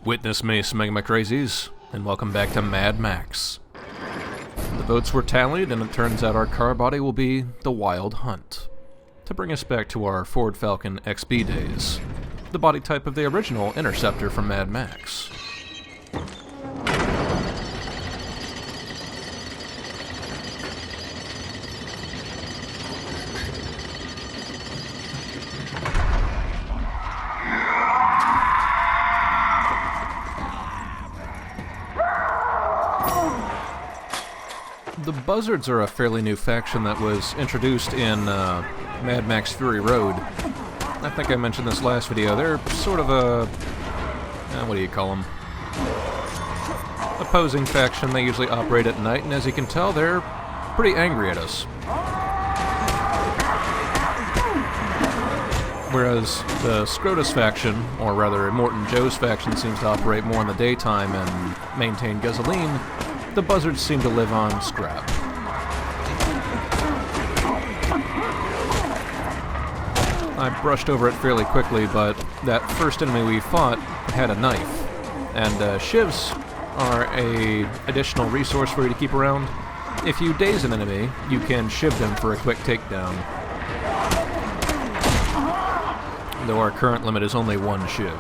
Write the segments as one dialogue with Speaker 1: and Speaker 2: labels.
Speaker 1: Witness me, Smegma Crazies, and welcome back to Mad Max. The votes were tallied, and it turns out our car body will be the Wild Hunt. To bring us back to our Ford Falcon XB days, the body type of the original Interceptor from Mad Max. The Buzzards are a fairly new faction that was introduced in Mad Max Fury Road. I think I mentioned this last video. They're sort of a... what do you call them? Opposing faction. They usually operate at night, and as you can tell, they're pretty angry at us. Whereas the Scrotus faction, or rather Immortan Joe's faction, seems to operate more in the daytime and maintain gasoline, the Buzzards seem to live on scrap. I brushed over it fairly quickly, but that first enemy we fought had a knife, and shivs are an additional resource for you to keep around. If you daze an enemy, you can shiv them for a quick takedown. Though our current limit is only one shiv.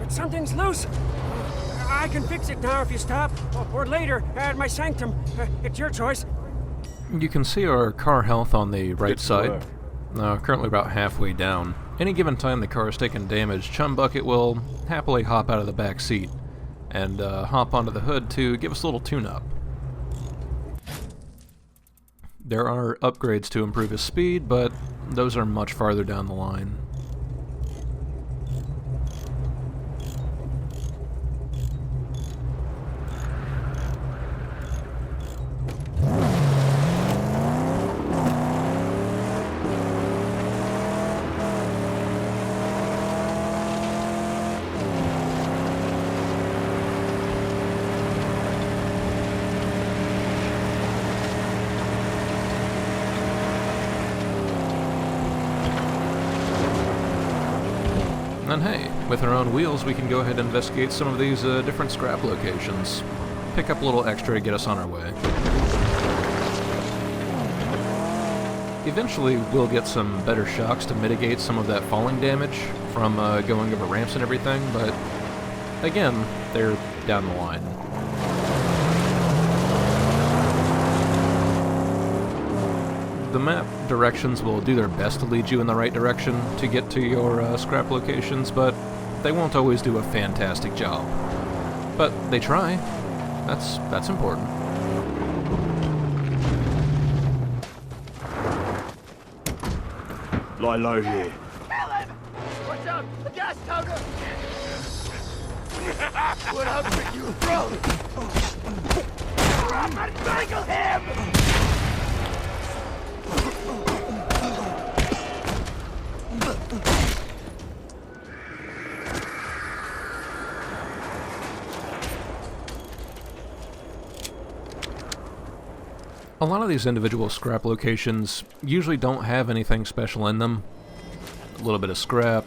Speaker 2: Something's loose. I can fix it now if you stop, or later at my sanctum. It's your choice.
Speaker 1: You can see our car health on the right side. Currently about halfway down. Any given time the car is taking damage, Chum Bucket will happily hop out of the back seat and hop onto the hood to give us a little tune-up. There are upgrades to improve his speed, but those are much farther down the line. And hey, with our own wheels, we can go ahead and investigate some of these different scrap locations. Pick up a little extra to get us on our way. Eventually, we'll get some better shocks to mitigate some of that falling damage from going over ramps and everything, but again, they're down the line. The map directions will do their best to lead you in the right direction to get to your scrap locations, but they won't always do a fantastic job. But they try. That's important.
Speaker 3: Lie low here.
Speaker 4: Helen! Watch out! The gas tower! What happened, you bro? Strangle him!
Speaker 1: lot of these individual scrap locations usually don't have anything special in them. A little bit of scrap,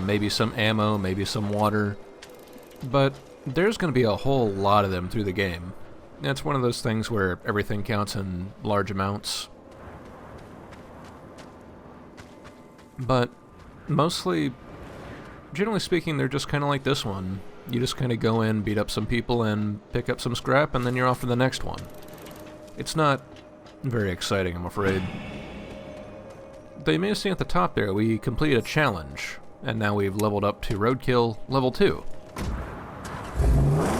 Speaker 1: maybe some ammo, maybe some water, but there's going to be a whole lot of them through the game. It's one of those things where everything counts in large amounts. But mostly, generally speaking, they're just kind of like this one. You just kind of go in, beat up some people, and pick up some scrap, and then you're off to the next one. It's not very exciting, I'm afraid. But you may have seen at the top there, we completed a challenge, and now we've leveled up to Roadkill Level 2.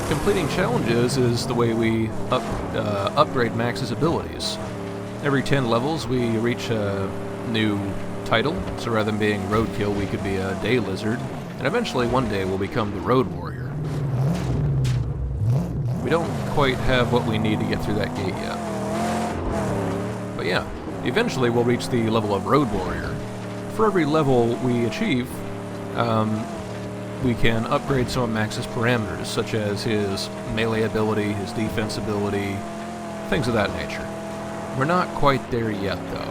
Speaker 1: Completing challenges is the way we upgrade Max's abilities. Every 10 levels, we reach a new title, so rather than being Roadkill, we could be a Day Lizard, and eventually one day we'll become the Road Warrior. We don't quite have what we need to get through that gate yet. But yeah, eventually we'll reach the level of Road Warrior. For every level we achieve, we can upgrade some of Max's parameters, such as his melee ability, his defense ability, things of that nature. We're not quite there yet, though.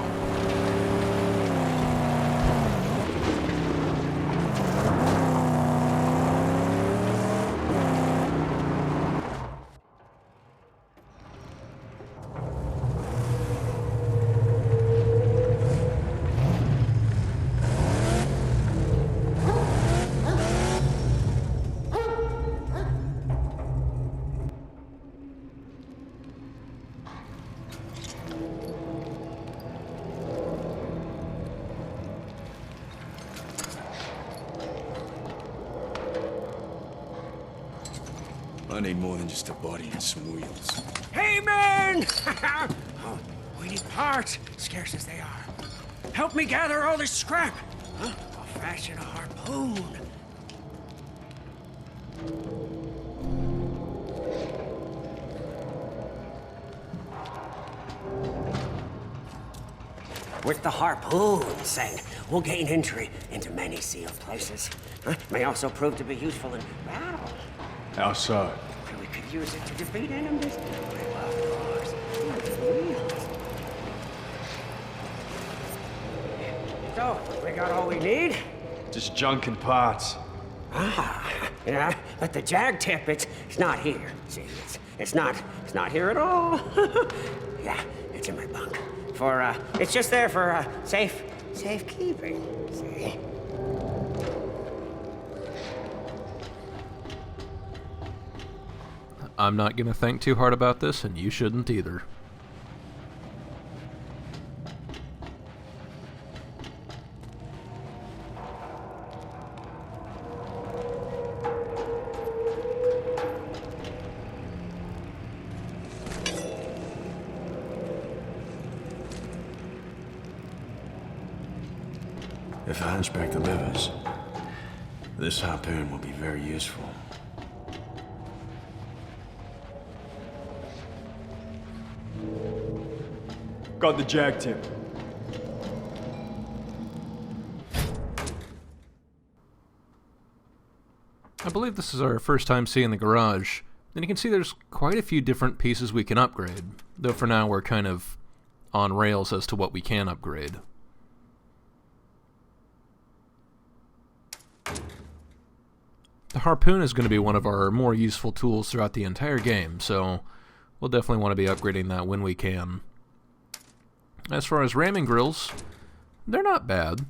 Speaker 3: I need more than just a body and some wheels.
Speaker 2: Hey, man! Oh, we need parts, scarce as they are. Help me gather all this scrap. I'll fashion a harpoon. With the harpoon, say, we'll gain entry into many sealed places. May also prove to be useful in battle.
Speaker 3: How so?
Speaker 2: We could use it to defeat enemies. Well, of course, with wheels. So, we got all we need?
Speaker 3: Just junk and parts.
Speaker 2: Yeah, but the jag tip, it's not here. See, it's not here at all. Yeah, it's in my bunk. It's just there for safekeeping. See.
Speaker 1: I'm not going to think too hard about this, and you shouldn't either.
Speaker 3: If a hunchback delivers, this harpoon will be very useful. Got the jag tip.
Speaker 1: I believe this is our first time seeing the garage, and you can see there's quite a few different pieces we can upgrade, though for now we're kind of on rails as to what we can upgrade. The harpoon is going to be one of our more useful tools throughout the entire game, so we'll definitely want to be upgrading that when we can. As far as ramming grills, they're not bad.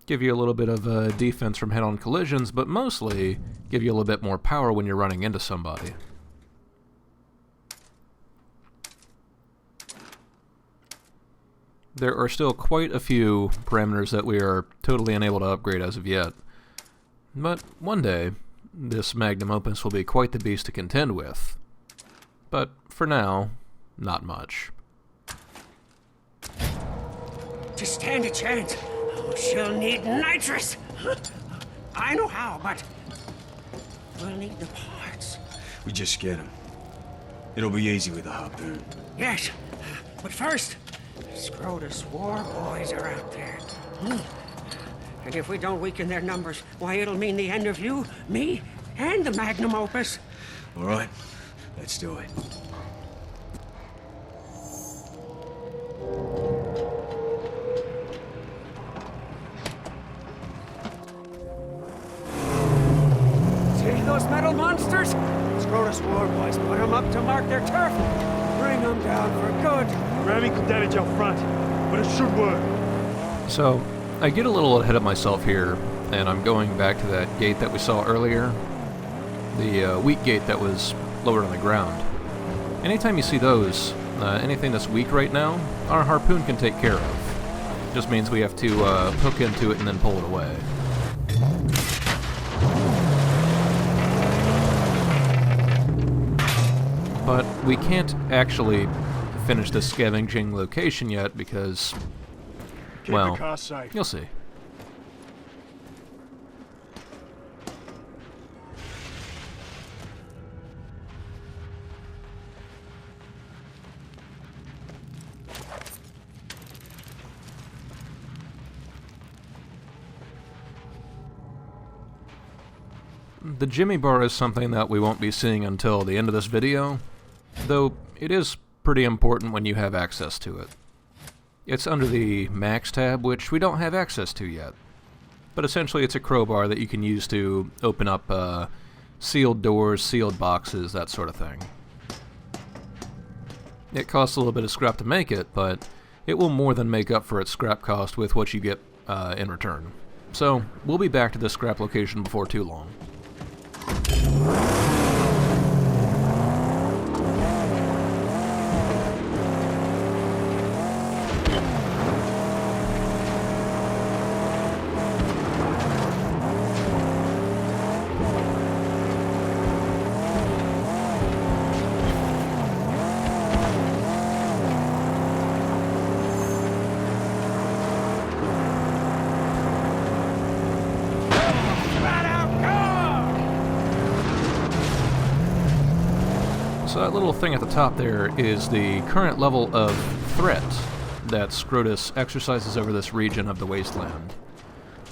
Speaker 1: Give you a little bit of defense from head-on collisions, but mostly give you a little bit more power when you're running into somebody. There are still quite a few parameters that we are totally unable to upgrade as of yet. But one day, this magnum opus will be quite the beast to contend with. But for now, not much.
Speaker 2: To stand a chance, she'll need nitrous. I know how, but we'll need the parts.
Speaker 3: We just get them. It'll be easy with a harpoon.
Speaker 2: Yes, but first, Scrotus war boys are out there. And if we don't weaken their numbers, why, it'll mean the end of you, me, and the magnum opus.
Speaker 3: All right, let's do it.
Speaker 2: Nitrous war boys put them up to mark their turf. Bring them down for good.
Speaker 5: We're having some damage out front, but it should work.
Speaker 1: So, I get a little ahead of myself here, and I'm going back to that gate that we saw earlier. The weak gate that was lowered on the ground. Anytime you see those, anything that's weak right now, our harpoon can take care of. Just means we have to hook into it and then pull it away. But we can't actually finish this scavenging location yet because,
Speaker 5: Keep
Speaker 1: well,
Speaker 5: the car safe.
Speaker 1: you'll see. The Jimmy bar is something that we won't be seeing until the end of this video, though it is pretty important when you have access to it. It's under the Max tab, which we don't have access to yet. But essentially it's a crowbar that you can use to open up sealed doors, sealed boxes, that sort of thing. It costs a little bit of scrap to make it, but it will more than make up for its scrap cost with what you get in return. So, we'll be back to this scrap location before too long. So that little thing at the top there is the current level of threat that Scrotus exercises over this region of the wasteland.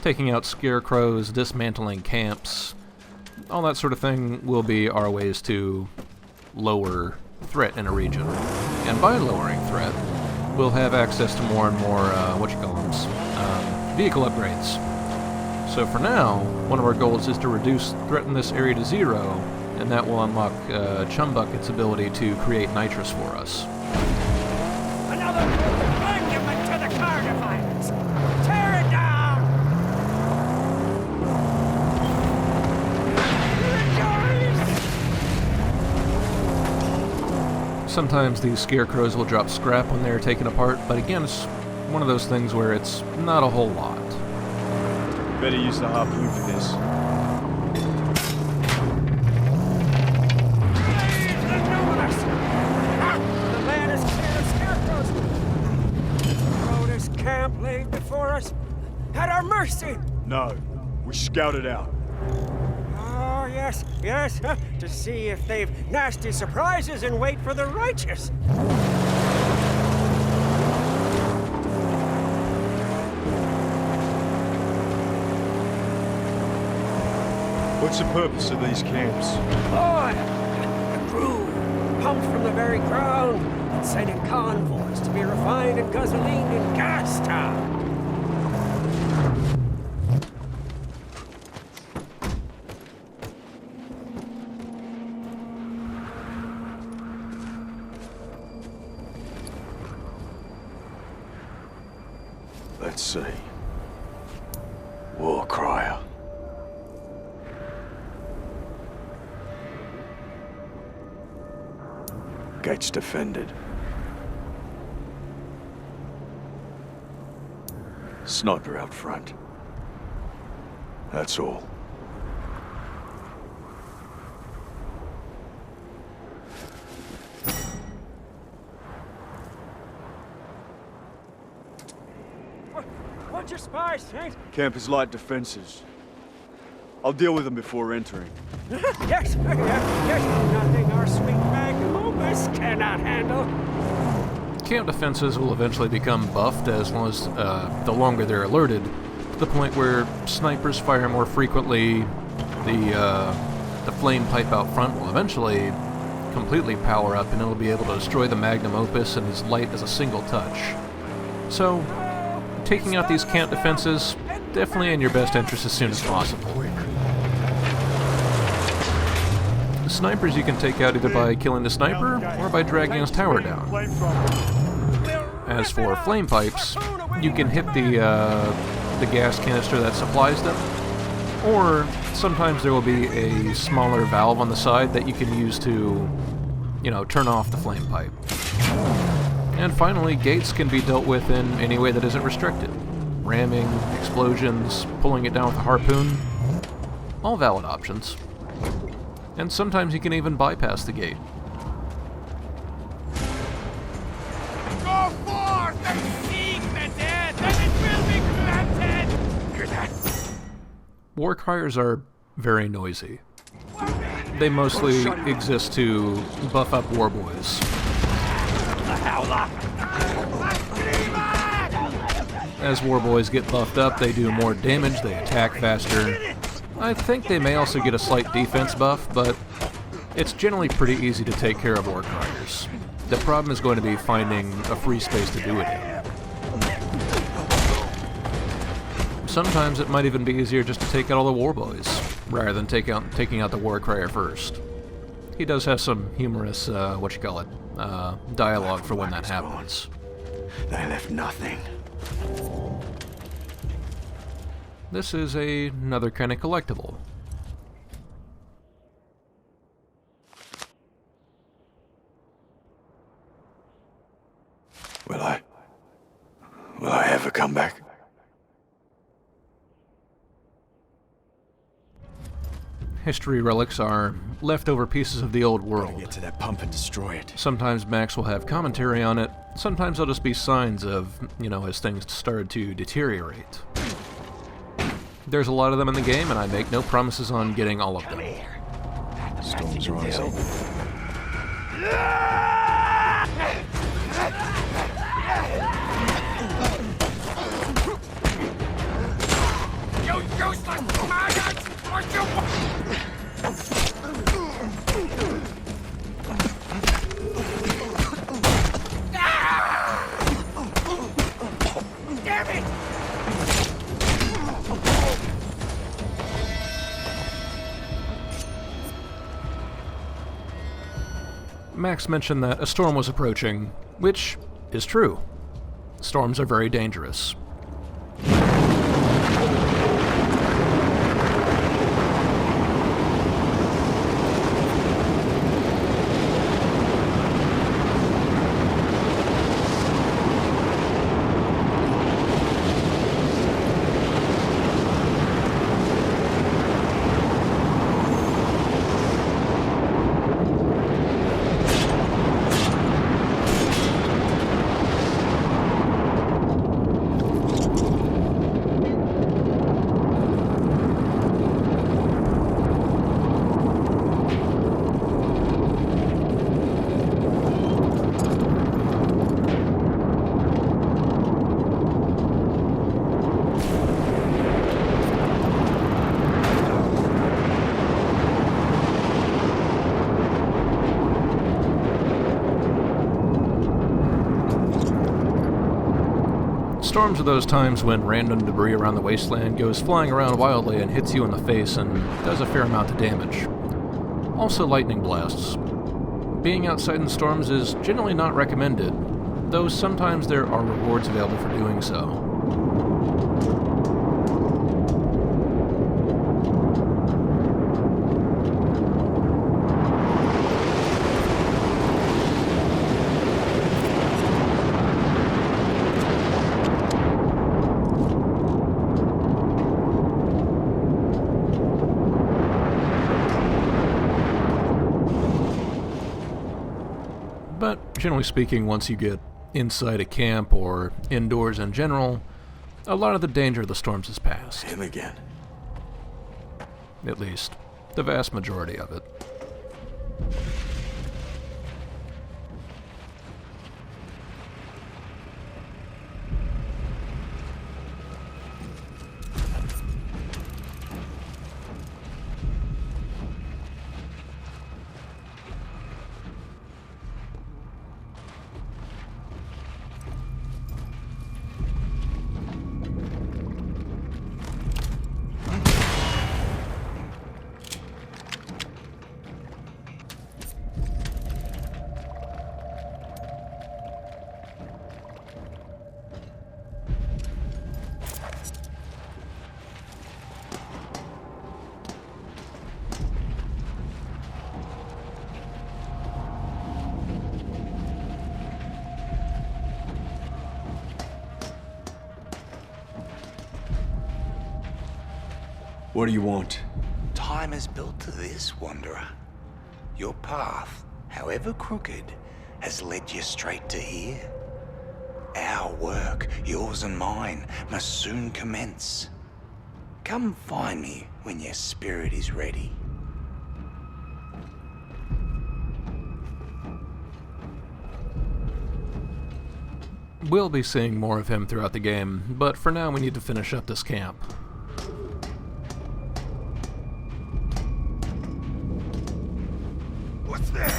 Speaker 1: Taking out scarecrows, dismantling camps, all that sort of thing will be our ways to lower threat in a region. And by lowering threat, we'll have access to more and more, vehicle upgrades. So for now, one of our goals is to reduce threat in this area to 0, and that will unlock Chumbucket's ability to create nitrous for us.
Speaker 2: Another monument to the car defiance. Tear it down!
Speaker 1: Sometimes these scarecrows will drop scrap when they're taken apart, but again, it's one of those things where it's not a whole lot.
Speaker 5: Better use the harpoon for this.
Speaker 2: Laid before us at our mercy.
Speaker 5: No, we scouted out.
Speaker 2: Oh, yes, yes, to see if they've nasty surprises and wait for the righteous.
Speaker 5: What's the purpose of these camps?
Speaker 2: Oil, the crude, pumped from the very ground, and sent in convoys to be refined and gasolined in gas town.
Speaker 3: Let's see. War crier. Gates defended. Sniper out front. That's all.
Speaker 2: What's your spy, Saint?
Speaker 5: Camp is light defenses. I'll deal with them before entering.
Speaker 2: Yes, yes, nothing our sweet magnum opus cannot handle.
Speaker 1: Camp defenses will eventually become buffed as long as the longer they're alerted, to the point where snipers fire more frequently. The flame pipe out front will eventually completely power up, and it'll be able to destroy the magnum opus in as light as a single touch. So, taking out these camp defenses, definitely in your best interest as soon as possible. The snipers you can take out either by killing the sniper or by dragging his tower down. As for flame pipes, you can hit the gas canister that supplies them, or sometimes there will be a smaller valve on the side that you can use to, turn off the flame pipe. And finally, gates can be dealt with in any way that isn't restricted. Ramming, explosions, pulling it down with a harpoon, all valid options. And sometimes you can even bypass the gate.
Speaker 4: Go forth and seek the dead, and it will be granted! Hear that?
Speaker 1: War criers are very noisy. They mostly exist to buff up war boys. As war boys get buffed up, they do more damage, they attack faster. I think they may also get a slight defense buff, but it's generally pretty easy to take care of war criers. The problem is going to be finding a free space to do it in. Sometimes it might even be easier just to take out all the war boys, rather than taking out the war crier first. He does have some humorous, dialogue for when that happens.
Speaker 3: They left nothing.
Speaker 1: This is another kind of collectible.
Speaker 3: Will I ever come back?
Speaker 1: History relics are leftover pieces of the old world.
Speaker 3: Get to that pump and destroy it.
Speaker 1: Sometimes Max will have commentary on it, sometimes they'll just be signs of, as things started to deteriorate. There's a lot of them in the game, and I make no promises on getting all of them.
Speaker 3: Storm's rising.
Speaker 4: You useless maggots! What you want? Damn it!
Speaker 1: Max mentioned that a storm was approaching, which is true. Storms are very dangerous. Storms are those times when random debris around the wasteland goes flying around wildly and hits you in the face and does a fair amount of damage. Also lightning blasts. Being outside in storms is generally not recommended, though sometimes there are rewards available for doing so. But generally speaking, once you get inside a camp or indoors in general, a lot of the danger of the storms is past.
Speaker 3: Him again.
Speaker 1: At least, the vast majority of it.
Speaker 5: What do you want?
Speaker 6: Time is built to this, Wanderer. Your path, however crooked, has led you straight to here. Our work, yours and mine, must soon commence. Come find me when your spirit is ready.
Speaker 1: We'll be seeing more of him throughout the game, but for now we need to finish up this camp.
Speaker 4: What's that?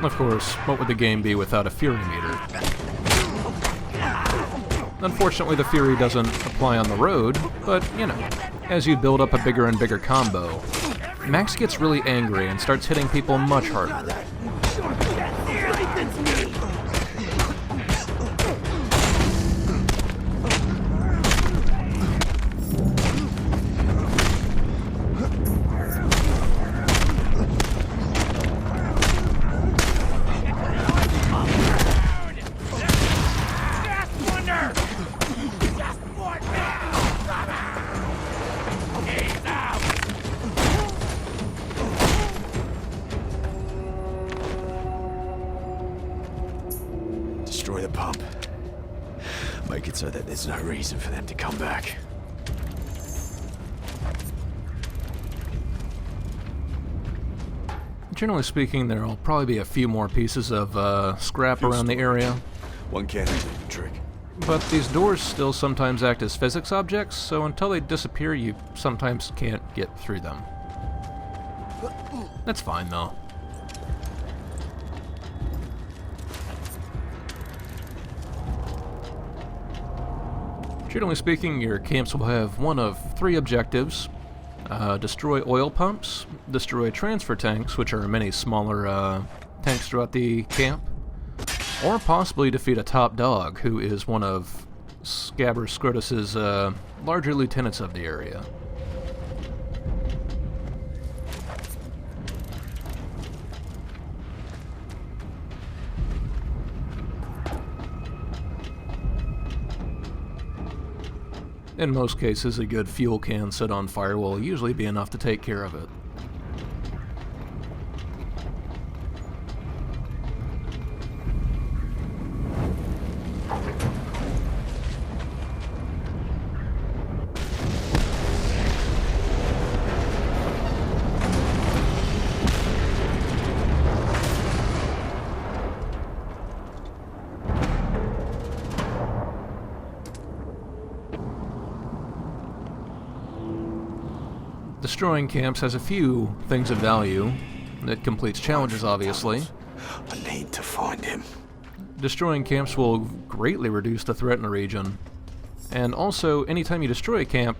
Speaker 1: Of course, what would the game be without a Fury meter? Unfortunately, the Fury doesn't apply on the road, but, you know, as you build up a bigger and bigger combo, Max gets really angry and starts hitting people much harder.
Speaker 3: Destroy the pump. Make it so that there's no reason for them to come back.
Speaker 1: Generally speaking, there'll probably be a few more pieces of scrap around the area,
Speaker 3: One can't do the trick.
Speaker 1: but these doors still sometimes act as physics objects, so until they disappear, you sometimes can't get through them. That's fine, though. Generally speaking, your camps will have one of three objectives. Destroy oil pumps, destroy transfer tanks, which are many smaller tanks throughout the camp, or possibly defeat a top dog, who is one of Scabber Scrotus's larger lieutenants of the area. In most cases, a good fuel can set on fire will usually be enough to take care of it. Destroying camps has a few things of value. It completes challenges, obviously.
Speaker 3: I need to find him.
Speaker 1: Destroying camps will greatly reduce the threat in the region. And also, anytime you destroy a camp,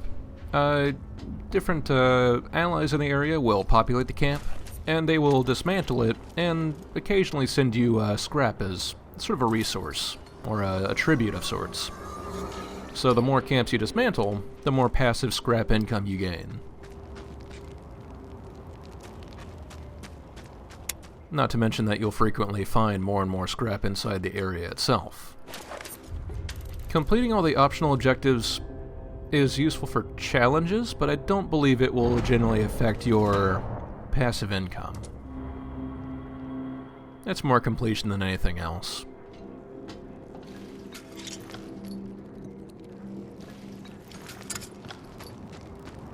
Speaker 1: different allies in the area will populate the camp, and they will dismantle it, and occasionally send you scrap as sort of a resource, or a tribute of sorts. So the more camps you dismantle, the more passive scrap income you gain. Not to mention that you'll frequently find more and more scrap inside the area itself. Completing all the optional objectives is useful for challenges, but I don't believe it will generally affect your passive income. It's more completion than anything else.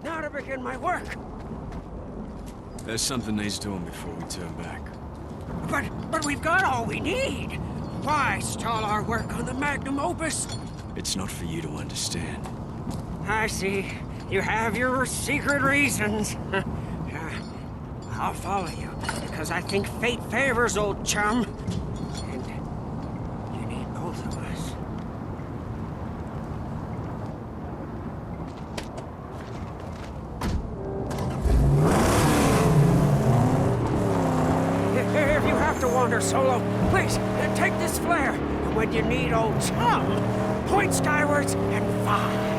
Speaker 2: Now to begin my work.
Speaker 5: There's something needs doing before we turn back.
Speaker 2: But we've got all we need. Why stall our work on the magnum opus?
Speaker 5: It's not for you to understand.
Speaker 2: I see. You have your secret reasons. I'll follow you, because I think fate favors old chum. And you need both of us. If you have to wander solo, please, take this flare. And when you need old chum, point skywards and fire.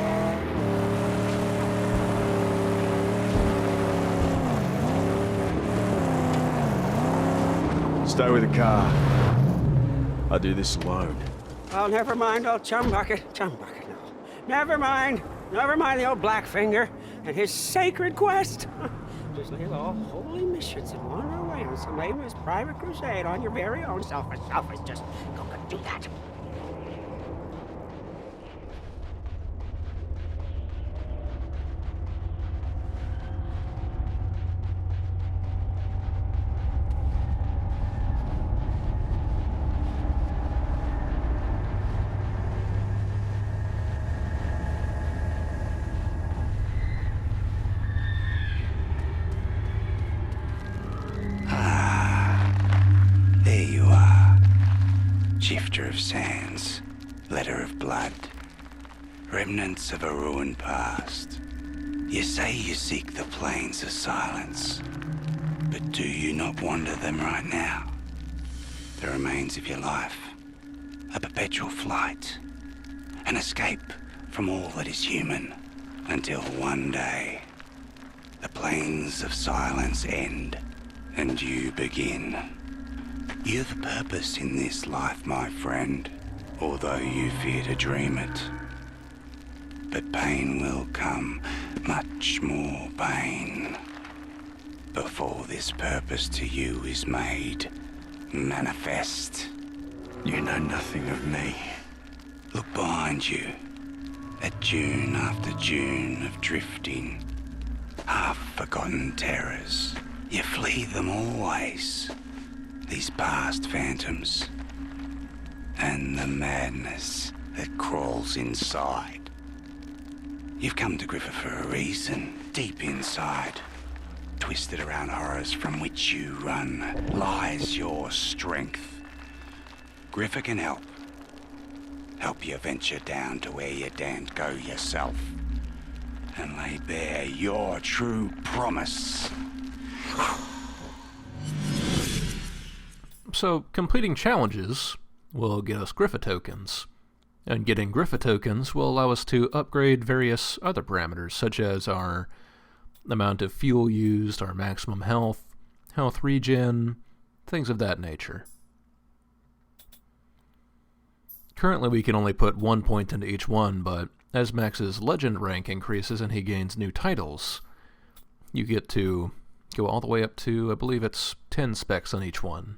Speaker 5: Stay with the car. I do this alone.
Speaker 2: Oh, never mind old Chum Bucket, no. Never mind the old Blackfinger and his sacred quest. Just leave all holy missions and wander away on some aimless private crusade on your very own selfish. Just go and do that.
Speaker 6: There you are. Shifter of sands, letter of blood, remnants of a ruined past. You say you seek the plains of silence, but do you not wander them right now? The remains of your life, a perpetual flight, an escape from all that is human, until one day, the plains of silence end, and you begin. You're the purpose in this life, my friend, although you fear to dream it. But pain will come, much more pain, before this purpose to you is made manifest.
Speaker 3: You know nothing of me.
Speaker 6: Look behind you, at June after June of drifting, half-forgotten terrors. You flee them always. These past phantoms, and the madness that crawls inside. You've come to Griffa for a reason. Deep inside, twisted around horrors from which you run, lies your strength. Griffa can help. Help you venture down to where you daren't go yourself, and lay bare your true promise.
Speaker 1: So, completing challenges will get us Griffa tokens, and getting Griffa tokens will allow us to upgrade various other parameters, such as our amount of fuel used, our maximum health, health regen, things of that nature. Currently we can only put 1 point into each one, but as Max's legend rank increases and he gains new titles, you get to go all the way up to, I believe it's 10 specs on each one.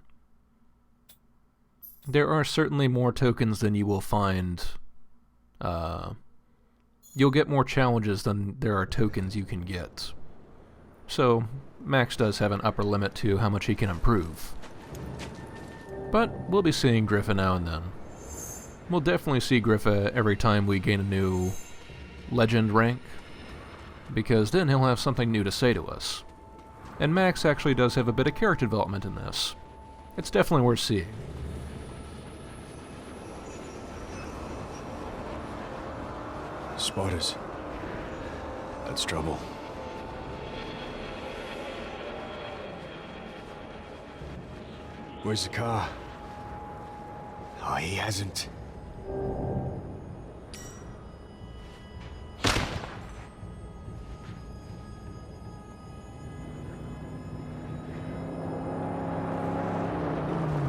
Speaker 1: There are certainly more tokens than you will find. You'll get more challenges than there are tokens you can get. So, Max does have an upper limit to how much he can improve. But we'll be seeing Griffa now and then. We'll definitely see Griffa every time we gain a new legend rank, because then he'll have something new to say to us. And Max actually does have a bit of character development in this. It's definitely worth seeing.
Speaker 3: Spotters. That's trouble. Where's the car? Oh, he hasn't.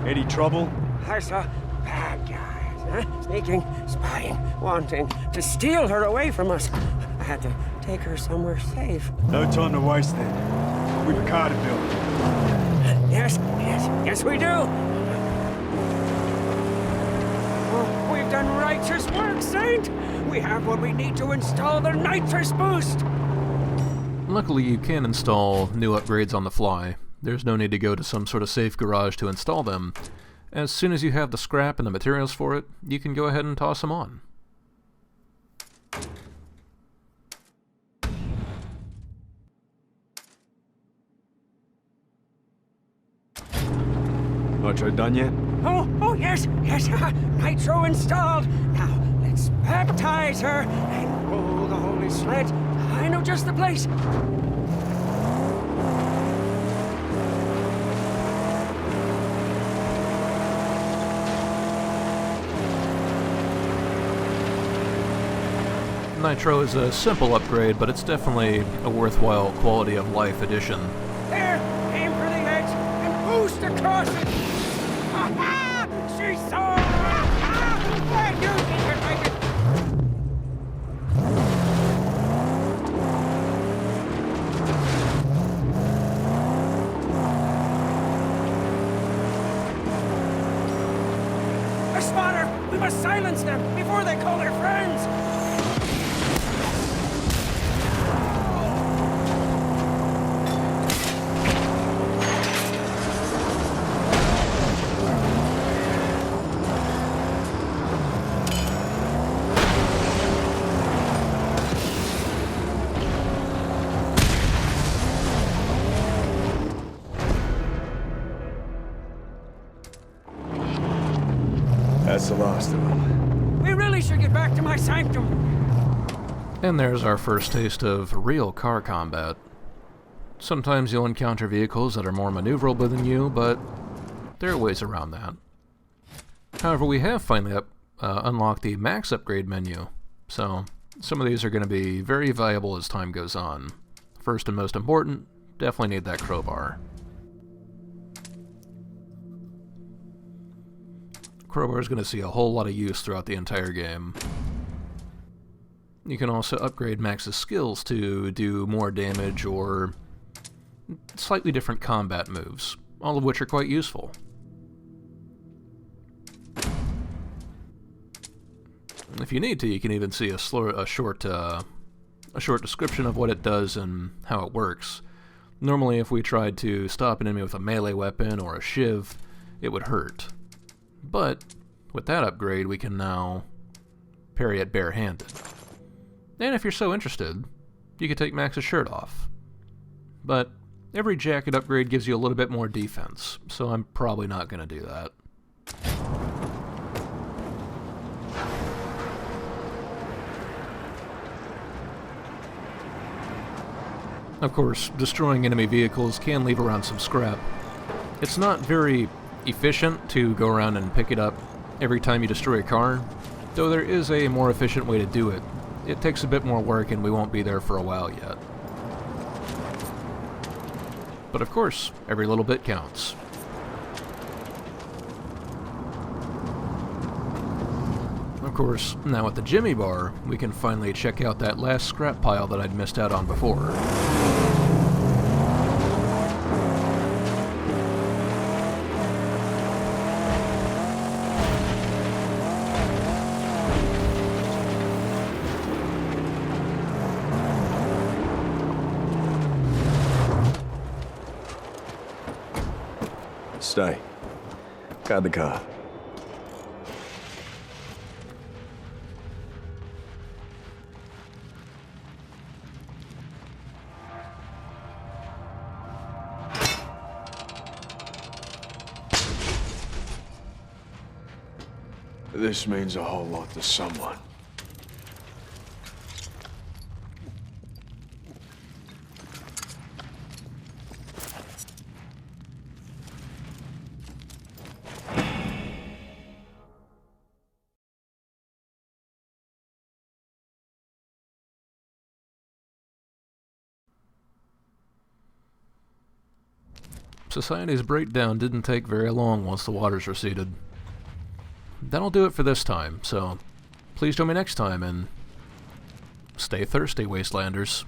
Speaker 5: Any trouble?
Speaker 2: I saw bad guys, huh? Sneaking, spying, wanting to steal her away from us. I had to take her somewhere safe.
Speaker 5: No time to waste then. We've a car to build.
Speaker 2: Yes, we do. Oh, we've done righteous work, Saint. We have what we need to install the nitrous boost.
Speaker 1: Luckily, you can install new upgrades on the fly. There's no need to go to some sort of safe garage to install them. As soon as you have the scrap and the materials for it, you can go ahead and toss them on.
Speaker 5: Nitro done yet?
Speaker 2: Oh, yes. Nitro installed. Now, let's baptize her and roll the holy sled. I know just the place.
Speaker 1: Nitro is a simple upgrade, but it's definitely a worthwhile quality of life addition.
Speaker 2: There, aim for the edge and boost across it. Ha ha! She saw! must silence them before they call their friends!
Speaker 3: That's the last of them.
Speaker 2: We really should get back to my sanctum!
Speaker 1: And there's our first taste of real car combat. Sometimes you'll encounter vehicles that are more maneuverable than you, but there are ways around that. However, we have finally unlocked the max upgrade menu, so some of these are going to be very valuable as time goes on. First and most important, definitely need that crowbar. Crowbar is going to see a whole lot of use throughout the entire game. You can also upgrade Max's skills to do more damage or slightly different combat moves, all of which are quite useful. If you need to, you can even see a short description of what it does and how it works. Normally, if we tried to stop an enemy with a melee weapon or a shiv, it would hurt. But with that upgrade, we can now parry it barehanded. And if you're so interested, you can take Max's shirt off. But every jacket upgrade gives you a little bit more defense, so I'm probably not going to do that. Of course, destroying enemy vehicles can leave around some scrap. It's not very efficient to go around and pick it up every time you destroy a car, though there is a more efficient way to do it. It takes a bit more work and we won't be there for a while yet. But of course, every little bit counts. Of course, now with the Jimmy bar, we can finally check out that last scrap pile that I'd missed out on before.
Speaker 3: Stay. Guard the car.
Speaker 5: This means a whole lot to someone.
Speaker 1: Society's breakdown didn't take very long once the waters receded. That'll do it for this time, so please join me next time and stay thirsty, Wastelanders.